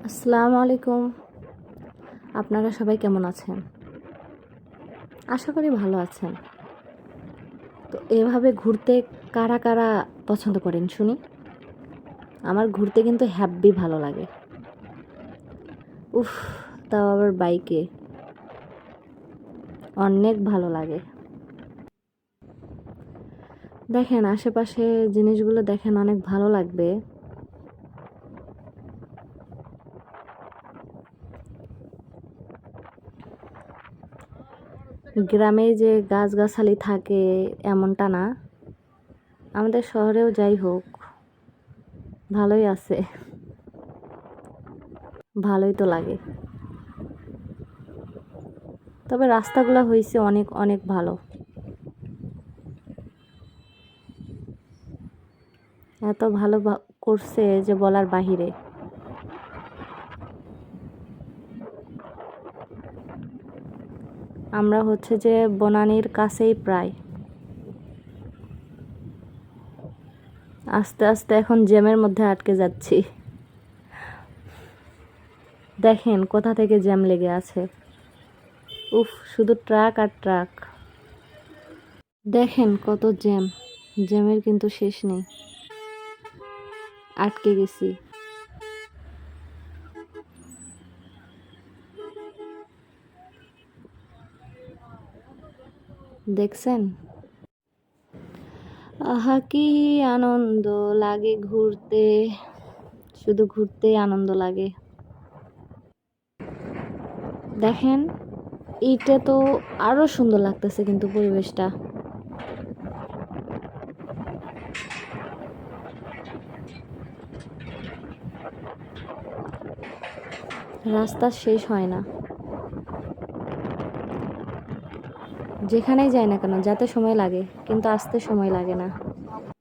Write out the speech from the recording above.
আসসালামু আলাইকুম। আপনারা সবাই কেমন আছেন? আশা করি ভালো আছেন। তো এভাবে ঘুরতে কারা কারা পছন্দ করেন শুনি? আমার ঘুরতে কিন্তু হ্যাব্বি ভালো লাগে। উফ! তাও আবার বাইকে। অনেক ভালো লাগে। দেখেন আশেপাশে জিনিসগুলো দেখেন অনেক ভালো লাগবে। গ্রামে যে গাছগাছালি থাকে এমনটা না। আমাদের শহরেও যাই হোক ভালোই আছে। ভালোই তো লাগে। তবে রাস্তাগুলো হইছে অনেক অনেক ভালো। এত ভালো করছে যে বলার বাহিরে। আমরা হচ্ছে যে বনানীর কাছেই প্রায়। আস্তে আস্তে এখন জ্যামের মধ্যে আটকে যাচ্ছি। দেখেন কোথা থেকে জ্যাম লেগে আছে। উফ, শুধু ট্রাক আর ট্রাক। দেখেন কত জ্যাম। জ্যামের কিন্তু শেষ নেই। আটকে গেছি। দেখছেন? আহা কি আনন্দ লাগে ঘুরতে। শুধু ঘুরতেই আনন্দ লাগে। দেখেন এইটা তো আরো সুন্দর লাগতেছে কিন্তু পরিবেশটা। রাস্তা শেষ হয় না। যেখানেই যাই না কেন যেতে সময় লাগে কিন্তু আসতে সময় লাগে না।